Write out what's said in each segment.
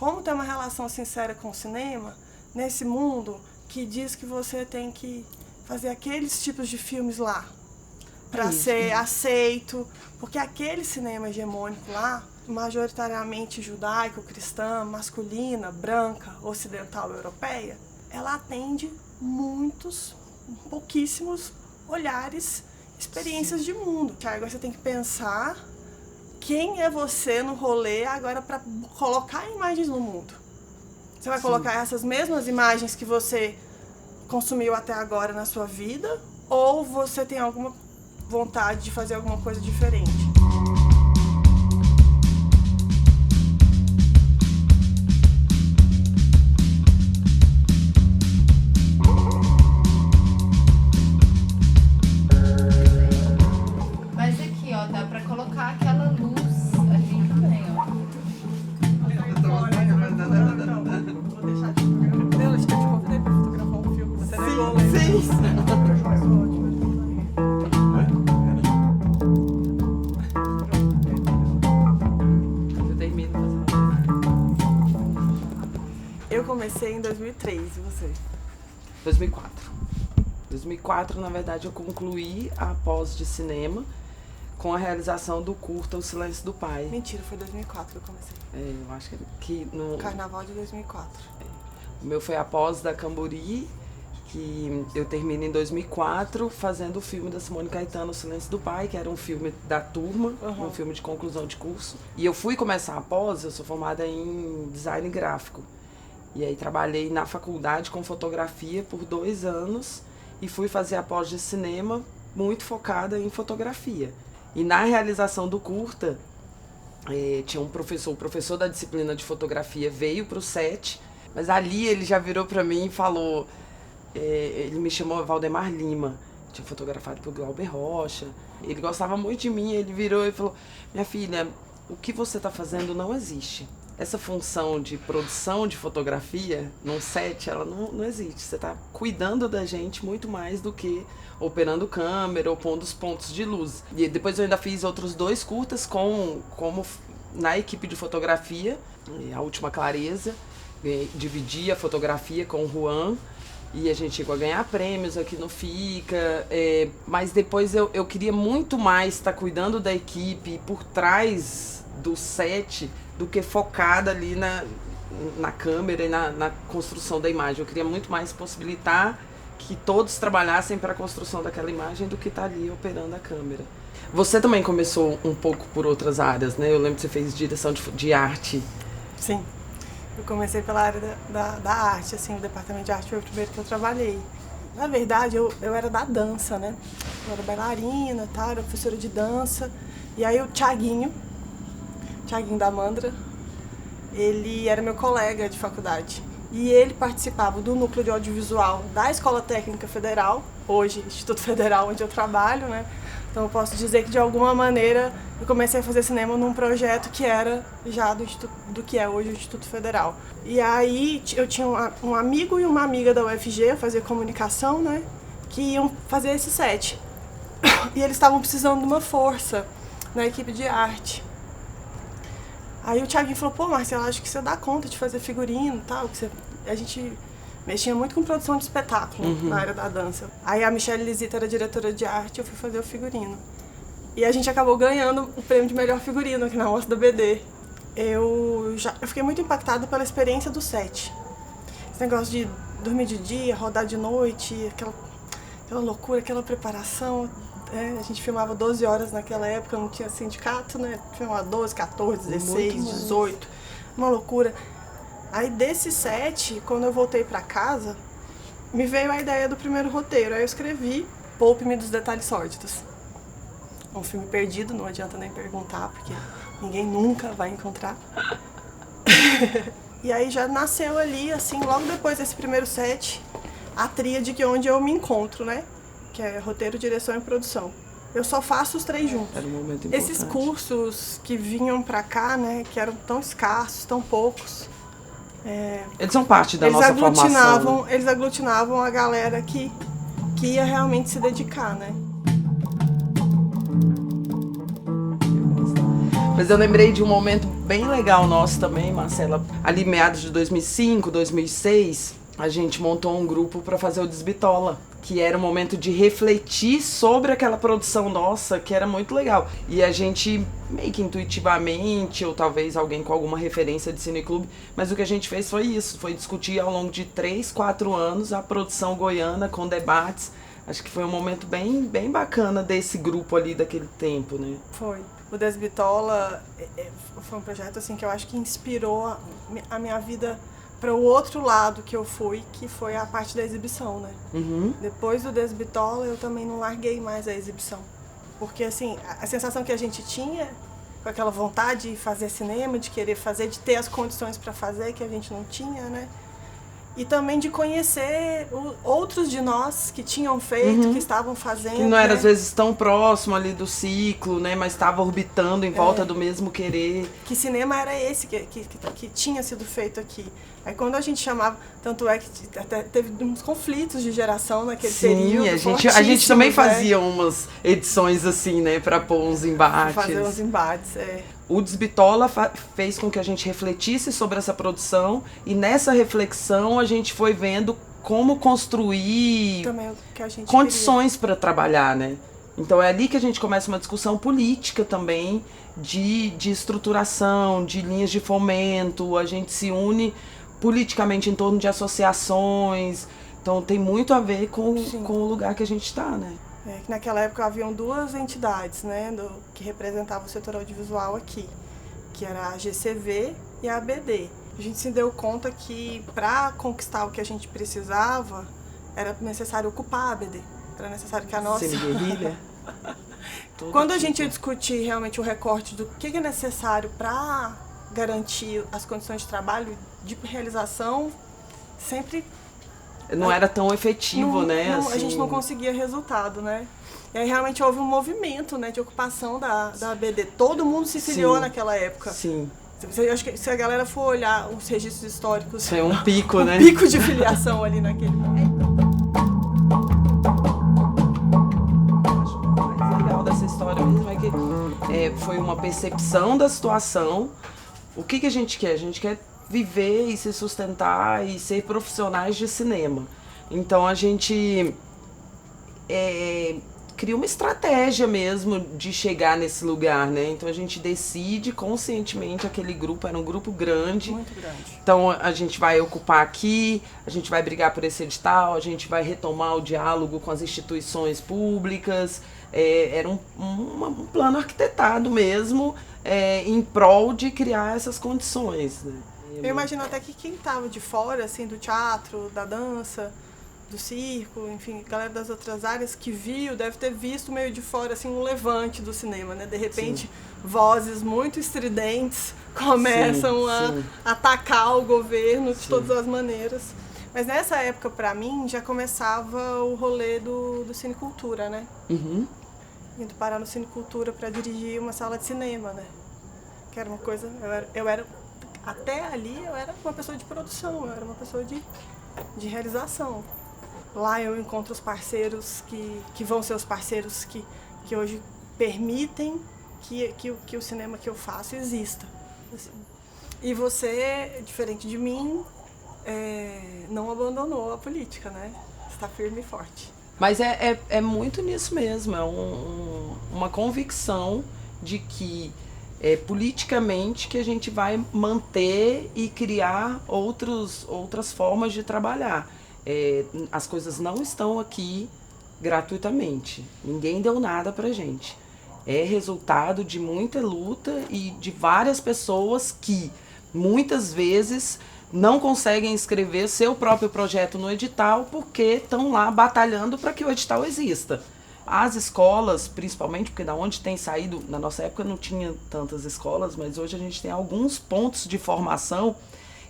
Como ter uma relação sincera com o cinema nesse mundo que diz que você tem que fazer aqueles tipos de filmes lá para ser aceito, porque aquele cinema hegemônico lá, majoritariamente judaico, cristã, masculina, branca, ocidental, europeia, ela atende pouquíssimos olhares, experiências de mundo. Agora você tem que pensar quem é você no rolê agora para colocar imagens no mundo. Você vai colocar essas mesmas imagens que você consumiu até agora na sua vida, ou você tem alguma vontade de fazer alguma coisa diferente? Mas aqui, ó, dá pra colocar aquela luz ali também, ó. Vou deixar de fotografar. Eu te convidei pra fotografar um filme. Você negou, né? Eu comecei em 2003, e você? 2004. 2004, na verdade, eu concluí a pós de cinema com a realização do curta O Silêncio do Pai. Mentira, foi 2004 que eu comecei. Eu acho que no... Carnaval de 2004. O meu foi a pós da Camburi, que eu termino em 2004, fazendo o filme da Simone Caetano, O Silêncio do Pai, que era um filme da turma, um filme de conclusão de curso. E eu fui começar a pós, eu sou formada em design gráfico. E aí trabalhei na faculdade com fotografia por 2 anos e fui fazer a pós de cinema muito focada em fotografia. E na realização do curta, tinha um professor, o professor da disciplina de fotografia veio para o set, mas ali ele já virou para mim e falou, ele me chamou Valdemar Lima, tinha fotografado por Glauber Rocha, ele gostava muito de mim, ele virou e falou, minha filha, o que você está fazendo não existe. Essa função de produção de fotografia num set, ela não existe. Você está cuidando da gente muito mais do que operando câmera ou pondo os pontos de luz. E depois eu ainda fiz outros 2 curtas na equipe de fotografia, A Última Clareza, dividi a fotografia com o Juan, e a gente chegou a ganhar prêmios aqui no FICA, mas depois eu queria muito mais estar cuidando da equipe por trás do set do que focada ali na câmera e na construção da imagem. Eu queria muito mais possibilitar que todos trabalhassem para a construção daquela imagem do que estar ali operando a câmera. Você também começou um pouco por outras áreas, né? Eu lembro que você fez direção de arte. Sim. Eu comecei pela área da arte, assim, o departamento de arte foi o primeiro que eu trabalhei. Na verdade, eu era da dança, né? Eu era bailarina, tá? Era professora de dança. E aí o Thiaguinho da Mandra, ele era meu colega de faculdade. E ele participava do núcleo de audiovisual da Escola Técnica Federal, hoje Instituto Federal, onde eu trabalho, né? Então eu posso dizer que de alguma maneira eu comecei a fazer cinema num projeto que era já do que é hoje o Instituto Federal. E aí eu tinha um amigo e uma amiga da UFG, eu fazia comunicação, né? Que iam fazer esse set. E eles estavam precisando de uma força na equipe de arte. Aí o Thiaguinho falou, pô, Marcela, acho que você dá conta de fazer figurino e tal, a gente mexia muito com produção de espetáculo na área da dança. Aí a Michelle Lisita era diretora de arte, eu fui fazer o figurino. E a gente acabou ganhando o prêmio de melhor figurino aqui na Mostra da BD. Eu fiquei muito impactada pela experiência do set. Esse negócio de dormir de dia, rodar de noite, aquela loucura, aquela preparação. A gente filmava 12 horas naquela época, não tinha sindicato, né? Filmava 12, 14, 16, 18, uma loucura. Aí desse set, quando eu voltei pra casa, me veio a ideia do primeiro roteiro. Aí eu escrevi Poupe-me dos Detalhes Sórdidos. Um filme perdido, não adianta nem perguntar, porque ninguém nunca vai encontrar. E aí já nasceu ali, assim, logo depois desse primeiro set, a tríade que é onde eu me encontro, né? Que é roteiro, direção e produção. Eu só faço os 3 juntos. Era um momento importante. Esses cursos que vinham pra cá, né, que eram tão escassos, tão poucos, eles são parte da nossa formação. Eles aglutinavam a galera que ia realmente se dedicar, né? Mas eu lembrei de um momento bem legal nosso também, Marcela. Ali meados de 2005, 2006, a gente montou um grupo para fazer o Desbitola, que era um momento de refletir sobre aquela produção nossa, que era muito legal. E a gente, meio que intuitivamente, ou talvez alguém com alguma referência de cineclube, mas o que a gente fez foi isso, foi discutir ao longo de 3, 4 anos a produção goiana com debates. Acho que foi um momento bem, bem bacana desse grupo ali daquele tempo, né? Foi. O Desbitola foi um projeto assim, que eu acho que inspirou a minha vida para o outro lado que eu fui, que foi a parte da exibição, né? Uhum. Depois do Desbitola, eu também não larguei mais a exibição. Porque, assim, a sensação que a gente tinha, com aquela vontade de fazer cinema, de querer fazer, de ter as condições para fazer, que a gente não tinha, né? E também de conhecer outros de nós que tinham feito, que estavam fazendo. Que não era, né? às vezes, tão próximo ali do ciclo, né? Mas estava orbitando em volta do mesmo querer. Que cinema era esse que tinha sido feito aqui. Aí quando a gente chamava, tanto é que até teve uns conflitos de geração naquele período. Sim, a gente também fazia umas edições assim, né? Pra pôr uns embates. Fazer uns embates, O Desbitola fez com que a gente refletisse sobre essa produção e nessa reflexão a gente foi vendo como construir também o que a gente condições para trabalhar, né? Então é ali que a gente começa uma discussão política também, de estruturação, de linhas de fomento, a gente se une politicamente em torno de associações, então tem muito a ver com o lugar que a gente está, né? Que naquela época haviam duas entidades, né, que representavam o setor audiovisual aqui, que era a GCV e a ABD. A gente se deu conta que para conquistar o que a gente precisava, era necessário ocupar a ABD. Era necessário que a nossa... Semi-guerrilha. Quando a gente ia discutir realmente o recorte do que é necessário para garantir as condições de trabalho, de realização, sempre... Não era tão efetivo, né? A gente não conseguia resultado, né? E aí realmente houve um movimento, né, de ocupação da ABD. Todo mundo se filiou naquela época. Sim. Eu acho que se a galera for olhar os registros históricos... Foi um pico, né? Um pico de filiação ali naquele momento. O mais legal dessa história mesmo é que foi uma percepção da situação. O que a gente quer? A gente quer viver e se sustentar e ser profissionais de cinema. Então a gente cria uma estratégia mesmo de chegar nesse lugar, né? Então a gente decide conscientemente, aquele grupo era um grupo grande. Muito grande. Então a gente vai ocupar aqui, a gente vai brigar por esse edital, a gente vai retomar o diálogo com as instituições públicas. Era um plano arquitetado mesmo, em prol de criar essas condições, né? Eu imagino até que quem estava de fora, assim, do teatro, da dança, do circo, enfim, galera das outras áreas que viu, deve ter visto meio de fora, assim, um levante do cinema, né? De repente, vozes muito estridentes começam a atacar o governo de todas as maneiras. Mas nessa época, pra mim, já começava o rolê do Cinecultura, né? Uhum. Indo parar no Cinecultura para dirigir uma sala de cinema, né? Que era uma coisa... Até ali eu era uma pessoa de produção, eu era uma pessoa de realização. Lá eu encontro os parceiros que vão ser os parceiros que hoje permitem que o cinema que eu faço exista. Assim. E você, diferente de mim, não abandonou a política, né? Está firme e forte. Mas é muito nisso mesmo, uma convicção de que politicamente que a gente vai manter e criar outras formas de trabalhar. As coisas não estão aqui gratuitamente, ninguém deu nada pra gente. É resultado de muita luta e de várias pessoas que muitas vezes não conseguem inscrever seu próprio projeto no edital porque estão lá batalhando para que o edital exista. As escolas, principalmente, porque da onde tem saído, na nossa época não tinha tantas escolas, mas hoje a gente tem alguns pontos de formação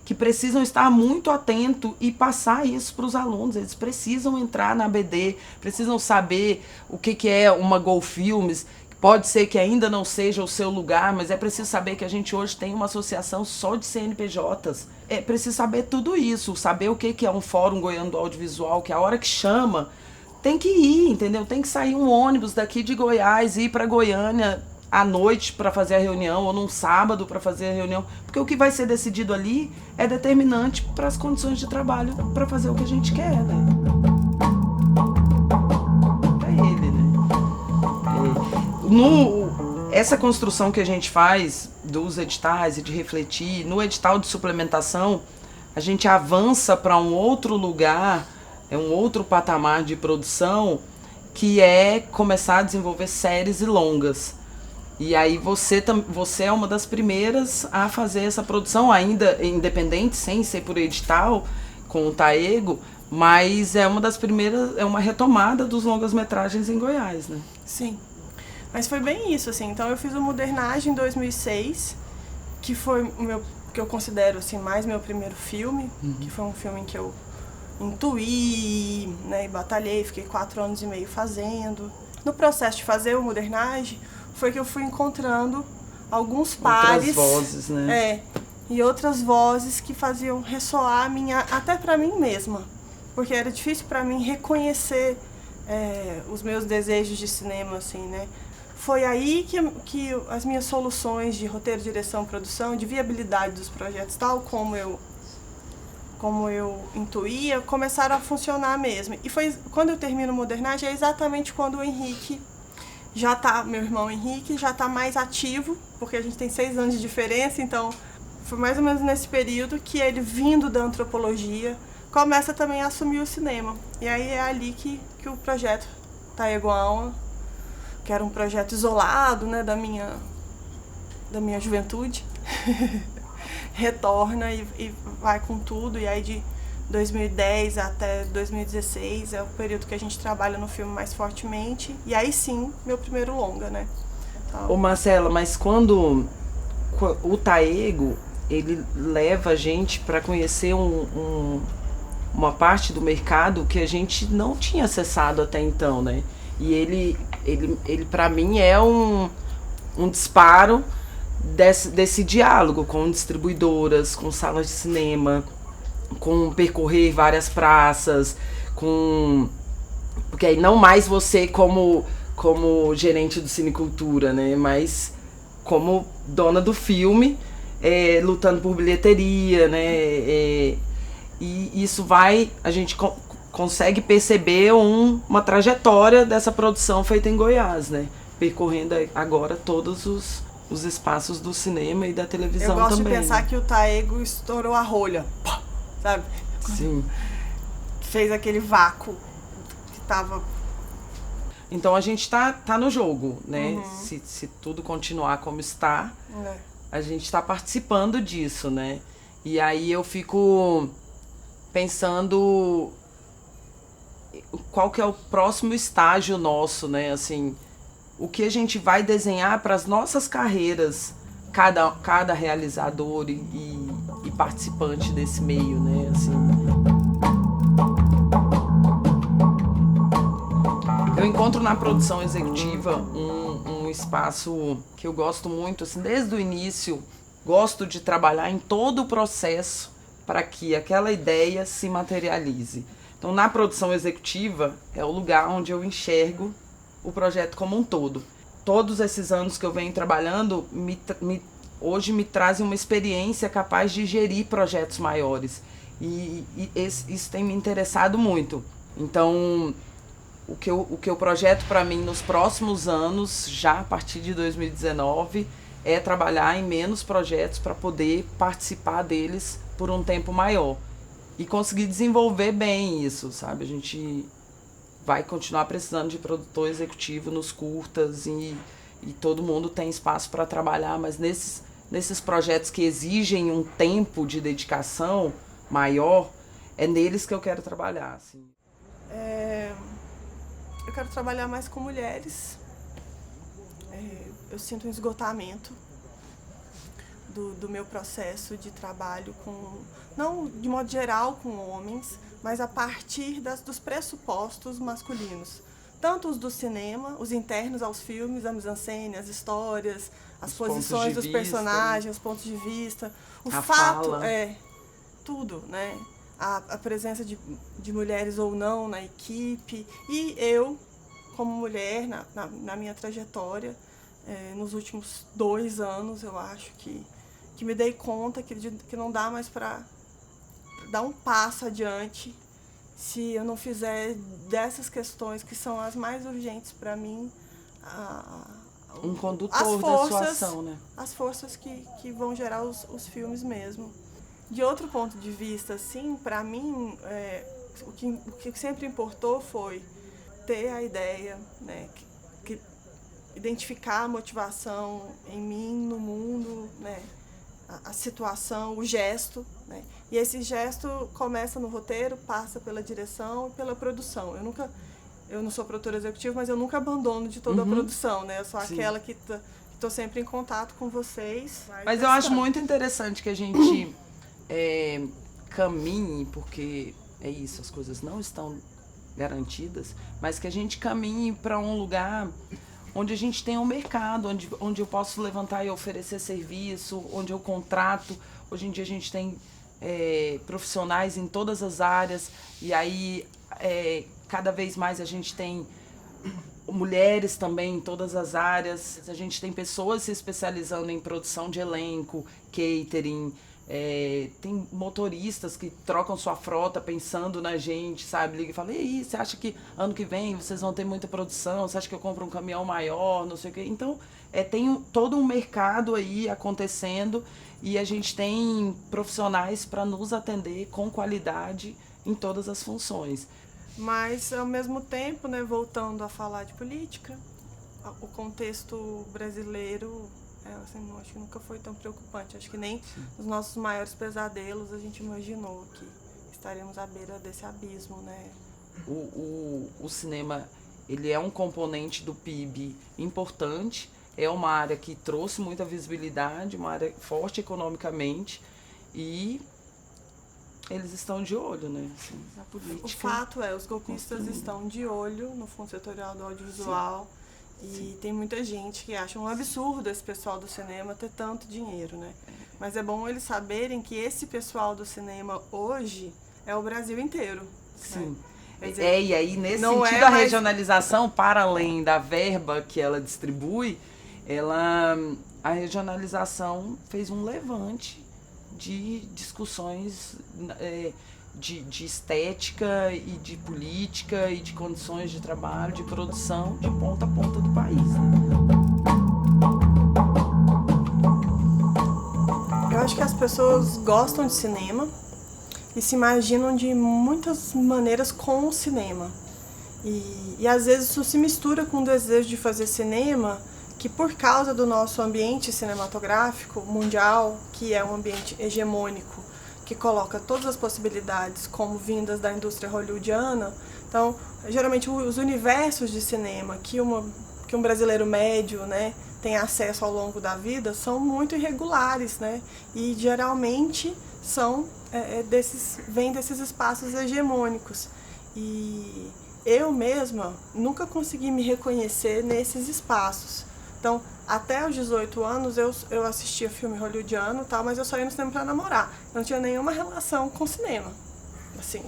que precisam estar muito atento e passar isso para os alunos. Eles precisam entrar na ABD, precisam saber o que é uma Gol Filmes. Pode ser que ainda não seja o seu lugar, mas é preciso saber que a gente hoje tem uma associação só de CNPJs. É preciso saber tudo isso, saber o que é um Fórum Goiano do Audiovisual, que a hora que chama, tem que ir, entendeu? Tem que sair um ônibus daqui de Goiás e ir para Goiânia à noite para fazer a reunião ou num sábado para fazer a reunião, porque o que vai ser decidido ali é determinante para as condições de trabalho para fazer o que a gente quer, né? É ele, né? Essa construção que a gente faz dos editais e de refletir, no edital de suplementação, a gente avança para um outro lugar, um outro patamar de produção, que é começar a desenvolver séries e longas. E aí você é uma das primeiras a fazer essa produção, ainda independente, sem ser por edital, com o Taego, mas é uma das primeiras, é uma retomada dos longas-metragens em Goiás, né? Sim. Mas foi bem isso, assim. Então eu fiz o Modernagem em 2006, que foi o meu, que eu considero assim, mais meu primeiro filme, que foi um filme em que eu intuí, né, e batalhei, fiquei 4 anos e meio fazendo. No processo de fazer o Modernagem, foi que eu fui encontrando alguns pares, outras vozes, né? E outras vozes que faziam ressoar a minha, até para mim mesma, porque era difícil para mim reconhecer os meus desejos de cinema, assim, né? Foi aí que as minhas soluções de roteiro, direção, produção, de viabilidade dos projetos, tal como eu intuía, começaram a funcionar mesmo. E foi quando eu termino o Modernagem, é exatamente quando o Henrique meu irmão Henrique já está mais ativo, porque a gente tem 6 anos de diferença, então foi mais ou menos nesse período que ele, vindo da antropologia, começa também a assumir o cinema. E aí é ali que o projeto Taego Alma, que era um projeto isolado, né, da minha juventude, retorna e vai com tudo. E aí de 2010 até 2016 é o período que a gente trabalha no filme mais fortemente. E aí sim, meu primeiro longa, né? Então... Ô Marcela, mas quando o Taego, ele leva a gente para conhecer uma parte do mercado que a gente não tinha acessado até então, né? E ele para mim é um disparo desse diálogo com distribuidoras, com salas de cinema, com percorrer várias praças, porque aí não mais você como gerente do Cinecultura, né? Mas como dona do filme, lutando por bilheteria, né? E isso a gente consegue perceber uma trajetória dessa produção feita em Goiás, né? Percorrendo agora todos os espaços do cinema e da televisão também. Eu gosto de pensar, né, que o Taego estourou a rolha, sabe? Sim. Fez aquele vácuo que tava... Então a gente tá no jogo, né? Se tudo continuar como está, a gente está participando disso, né? E aí eu fico pensando qual que é o próximo estágio nosso, né? Assim, o que a gente vai desenhar para as nossas carreiras, cada realizador e participante desse meio, né? Assim. Eu encontro na produção executiva um espaço que eu gosto muito, assim, desde o início, gosto de trabalhar em todo o processo para que aquela ideia se materialize. Então, na produção executiva, é o lugar onde eu enxergo o projeto como um todo. Todos esses anos que eu venho trabalhando, hoje me trazem uma experiência capaz de gerir projetos maiores. E isso tem me interessado muito. Então, o que eu projeto para mim nos próximos anos, já a partir de 2019, é trabalhar em menos projetos para poder participar deles por um tempo maior. E conseguir desenvolver bem isso, sabe? A gente vai continuar precisando de produtor executivo nos curtas e todo mundo tem espaço para trabalhar, mas nesses projetos que exigem um tempo de dedicação maior, é neles que eu quero trabalhar. Assim. Eu quero trabalhar mais com mulheres. Eu sinto um esgotamento do meu processo de trabalho não de modo geral com homens, mas a partir dos pressupostos masculinos. Tanto os do cinema, os internos aos filmes, a mise-en-scène, as histórias, as posições dos personagens, os pontos de vista, a fato, tudo, né? A presença de mulheres ou não na equipe. E eu, como mulher, na minha trajetória, nos últimos 2 anos, eu acho que me dei conta que não dá mais para dar um passo adiante se eu não fizer dessas questões que são as mais urgentes para mim, um condutor da sua ação, né? As forças que vão gerar os filmes mesmo. De outro ponto de vista, assim, para mim, o que sempre importou foi ter a ideia, né, identificar a motivação em mim, no mundo, né, a situação, o gesto, né? E esse gesto começa no roteiro, passa pela direção e pela produção. Eu não sou produtora executiva, mas eu nunca abandono de toda a produção, né? Eu sou aquela que estou sempre em contato com vocês. Mas eu acho muito interessante que a gente caminhe, porque é isso, as coisas não estão garantidas, mas que a gente caminhe para um lugar onde a gente tem um mercado, onde eu posso levantar e oferecer serviço, onde eu contrato. Hoje em dia a gente tem profissionais em todas as áreas, e aí cada vez mais a gente tem mulheres também em todas as áreas. A gente tem pessoas se especializando em produção de elenco, catering, tem motoristas que trocam sua frota pensando na gente, sabe? Liga e fala, e aí, você acha que ano que vem vocês vão ter muita produção? Você acha que eu compro um caminhão maior? Não sei o quê. Então, tem todo um mercado aí acontecendo e a gente tem profissionais para nos atender com qualidade em todas as funções. Mas, ao mesmo tempo, né, voltando a falar de política, o contexto brasileiro, assim, acho que nunca foi tão preocupante. Acho que nem nos nossos maiores pesadelos a gente imaginou que estaremos à beira desse abismo, né? O cinema, ele é um componente do PIB importante, é uma área que trouxe muita visibilidade, uma área forte economicamente, e eles estão de olho, né? Assim, na política. O fato os golpistas estão de olho no Fundo Setorial do Audiovisual. E tem muita gente que acha um absurdo esse pessoal do cinema ter tanto dinheiro, né? Mas é bom eles saberem que esse pessoal do cinema hoje é o Brasil inteiro. Sim. Né? Dizer, e aí, nesse sentido, a regionalização, para além da verba que ela distribui, a regionalização fez um levante de discussões de estética e de política e de condições de trabalho, de produção, de ponta a ponta do país. Eu acho que as pessoas gostam de cinema e se imaginam de muitas maneiras com o cinema. E às vezes isso se mistura com o desejo de fazer cinema, que por causa do nosso ambiente cinematográfico mundial, que é um ambiente hegemônico, que coloca todas as possibilidades como vindas da indústria hollywoodiana. Então, geralmente os universos de cinema que um brasileiro médio, né, tem acesso ao longo da vida são muito irregulares, né, e geralmente vêm desses espaços hegemônicos. E eu mesma nunca consegui me reconhecer nesses espaços. Então, até os 18 anos eu assistia filme hollywoodiano, tal, mas eu só ia no cinema para namorar. Não tinha nenhuma relação com cinema. Assim,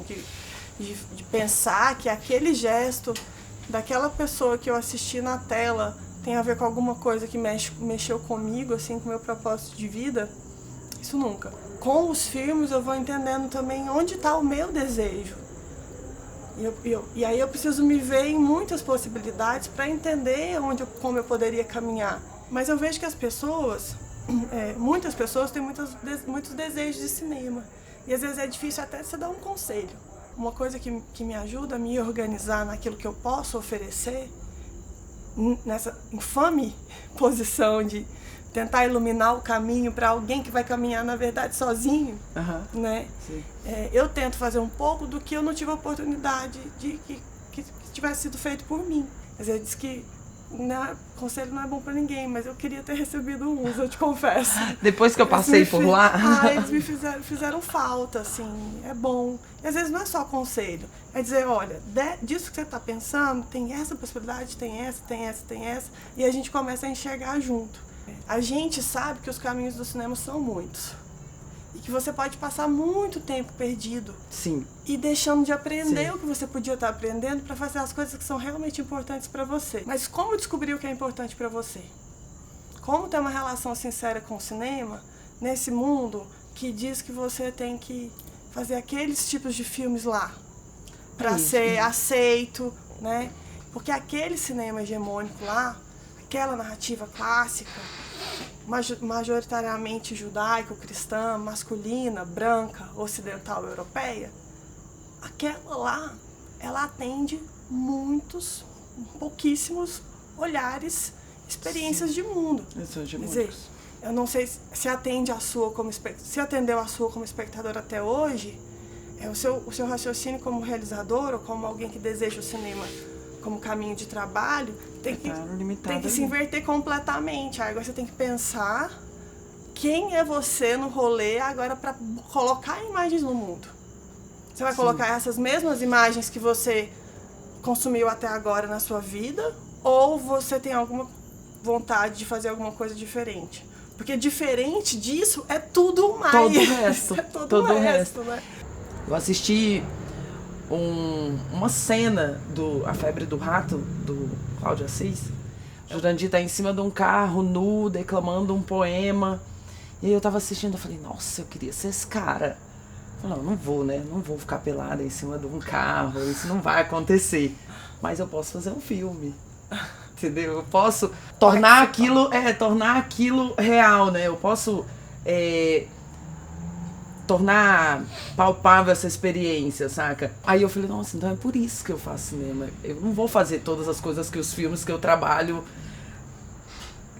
de pensar que aquele gesto daquela pessoa que eu assisti na tela tem a ver com alguma coisa que mexeu comigo, assim, com o meu propósito de vida, isso nunca. Com os filmes eu vou entendendo também onde está o meu desejo. E aí eu preciso me ver em muitas possibilidades para entender como eu poderia caminhar. Mas eu vejo que as pessoas, muitas pessoas têm muitos desejos de cinema. E às vezes é difícil até você dar um conselho. Uma coisa que me ajuda a me organizar naquilo que eu posso oferecer, nessa infame posição de tentar iluminar o caminho para alguém que vai caminhar, na verdade, sozinho, né? Eu tento fazer um pouco do que eu não tive a oportunidade de que tivesse sido feito por mim. Quer dizer, diz que conselho não é bom para ninguém, mas eu queria ter recebido uns, eu te confesso. Depois que eu passei por lá? Eles me fizeram falta, assim, é bom. E às vezes não é só conselho, é dizer, olha, disso que você está pensando, tem essa possibilidade, tem essa, e a gente começa a enxergar junto. A gente sabe que os caminhos do cinema são muitos. E que você pode passar muito tempo perdido. Sim. E deixando de aprender o que você podia estar aprendendo para fazer as coisas que são realmente importantes para você. Mas como descobrir o que é importante para você? como ter uma relação sincera com o cinema nesse mundo que diz que você tem que fazer aqueles tipos de filmes lá para ser aceito, né? Porque aquele cinema hegemônico lá, aquela narrativa clássica, majoritariamente judaico-cristã, masculina, branca, ocidental, europeia, aquela lá, ela atende pouquíssimos olhares, experiências de mundo. Quer dizer, eu não sei se atende a sua se atendeu a sua como espectador até hoje, o seu raciocínio como realizador ou como alguém que deseja o cinema como caminho de trabalho, tem que se inverter completamente. Agora você tem que pensar quem é você no rolê agora para colocar imagens no mundo. Você vai colocar essas mesmas imagens que você consumiu até agora na sua vida, ou você tem alguma vontade de fazer alguma coisa diferente? Porque diferente disso é tudo mais. Todo o resto. todo o resto, né? Eu assisti uma cena do A Febre do Rato, do Cláudio Assis. Jurandir tá em cima de um carro, nu, declamando um poema. E aí eu tava assistindo, eu falei, nossa, eu queria ser esse cara. Eu falei, não vou, né? Não vou ficar pelada em cima de um carro, isso não vai acontecer. Mas eu posso fazer um filme. Entendeu? Eu posso tornar aquilo real, né? Eu posso tornar palpável essa experiência, saca? Aí eu falei, nossa, então é por isso que eu faço cinema. Eu não vou fazer todas as coisas que os filmes que eu trabalho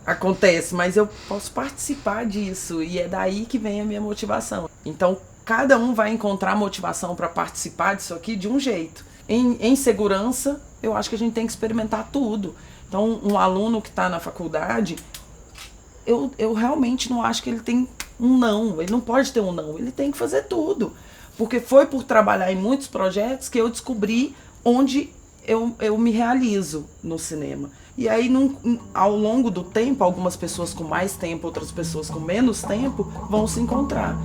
acontecem, mas eu posso participar disso e é daí que vem a minha motivação. Então, cada um vai encontrar motivação para participar disso aqui de um jeito. Em segurança, eu acho que a gente tem que experimentar tudo. Então, um aluno que está na faculdade, eu realmente não acho que ele tem um não. Ele não pode ter um não. Ele tem que fazer tudo. Porque foi por trabalhar em muitos projetos que eu descobri onde eu me realizo no cinema. E aí, ao longo do tempo, algumas pessoas com mais tempo, outras pessoas com menos tempo, vão se encontrar.